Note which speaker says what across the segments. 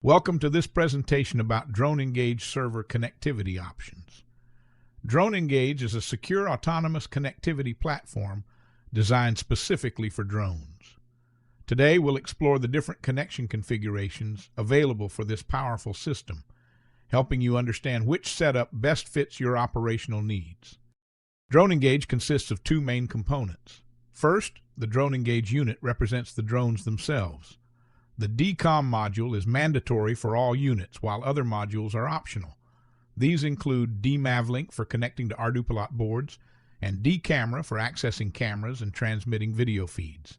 Speaker 1: Welcome to this presentation about DroneEngage server connectivity options. DroneEngage is a secure autonomous connectivity platform designed specifically for drones. Today we'll explore the different connection configurations available for this powerful system, helping you understand which setup best fits your operational needs. DroneEngage consists of two main components. First, the DroneEngage unit represents the drones themselves. The DCOM module is mandatory for all units, while other modules are optional. These include DMAVLink for connecting to Ardupilot boards and DCamera for accessing cameras and transmitting video feeds.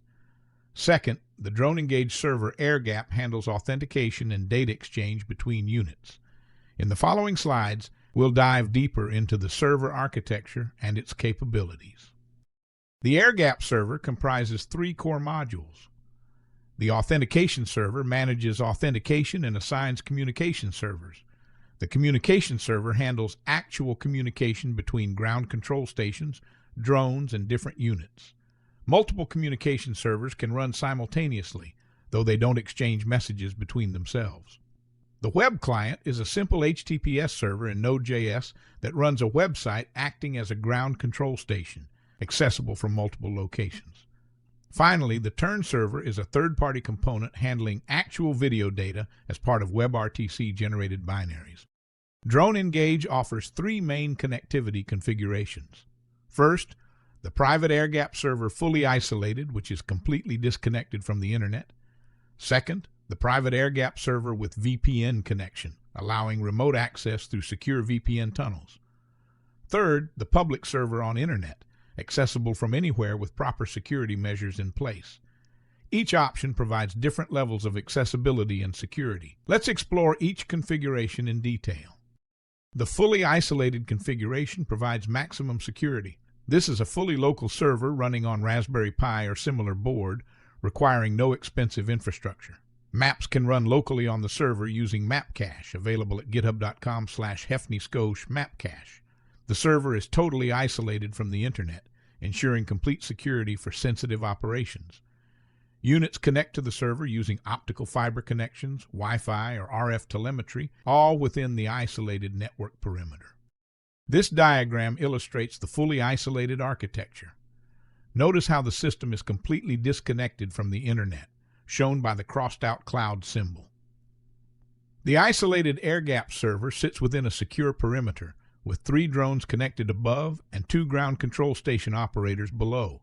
Speaker 1: Second, the DroneEngage server AirGap handles authentication and data exchange between units. In the following slides, we'll dive deeper into the server architecture and its capabilities. The AirGap server comprises three core modules. The authentication server manages authentication and assigns communication servers. The communication server handles actual communication between ground control stations, drones, and different units. Multiple communication servers can run simultaneously, though they don't exchange messages between themselves. The web client is a simple HTTPS server in Node.js that runs a website acting as a ground control station, accessible from multiple locations. Finally, the turn server is a third-party component handling actual video data as part of WebRTC-generated binaries. DroneEngage offers three main connectivity configurations. First, the private AirGap server Fully Isolated, which is completely disconnected from the Internet. Second, the private AirGap server with VPN connection, allowing remote access through secure VPN tunnels. Third, the public server on Internet, accessible from anywhere with proper security measures in place. Each option provides different levels of accessibility and security. Let's explore each configuration in detail. The fully isolated configuration provides maximum security. This is a fully local server running on Raspberry Pi or similar board, requiring no expensive infrastructure. Maps can run locally on the server using MapCache, available at github.com/hefnyscosh-mapcache. The server is totally isolated from the Internet, ensuring complete security for sensitive operations. Units connect to the server using optical fiber connections, Wi-Fi, or RF telemetry, all within the isolated network perimeter. This diagram illustrates the fully isolated architecture. Notice how the system is completely disconnected from the Internet, shown by the crossed-out cloud symbol. The isolated AirGap server sits within a secure perimeter, with 3 drones connected above and 2 ground control station operators below.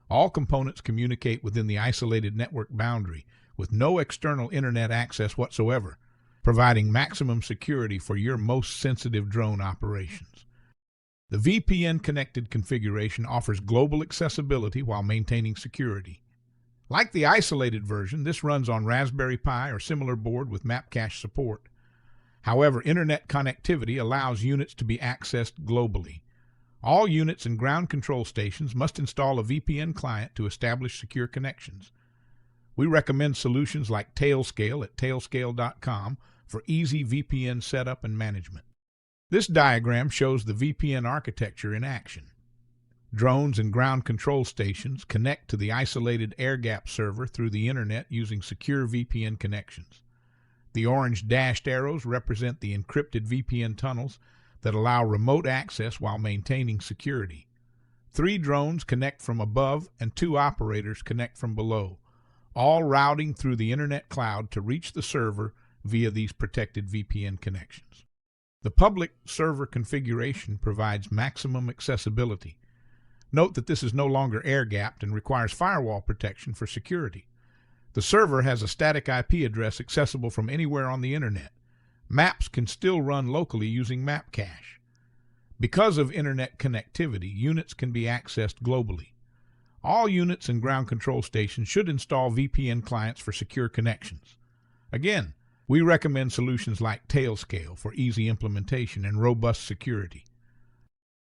Speaker 1: All components communicate within the isolated network boundary, with no external Internet access whatsoever, providing maximum security for your most sensitive drone operations. The VPN-Connected configuration offers global accessibility while maintaining security. Like the isolated version, this runs on Raspberry Pi or similar board with MapCache support. However, Internet connectivity allows units to be accessed globally. All units and ground control stations must install a VPN client to establish secure connections. We recommend solutions like Tailscale at tailscale.com for easy VPN setup and management. This diagram shows the VPN architecture in action. Drones and ground control stations connect to the isolated AirGap server through the Internet using secure VPN connections. The orange dashed arrows represent the encrypted VPN tunnels that allow remote access while maintaining security. 3 drones connect from above and 2 operators connect from below, all routing through the Internet cloud to reach the server via these protected VPN connections. The public server configuration provides maximum accessibility. Note that this is no longer air-gapped and requires firewall protection for security. The server has a static IP address accessible from anywhere on the Internet. Maps can still run locally using MapCache. Because of Internet connectivity, units can be accessed globally. All units and ground control stations should install VPN clients for secure connections. Again, we recommend solutions like Tailscale for easy implementation and robust security.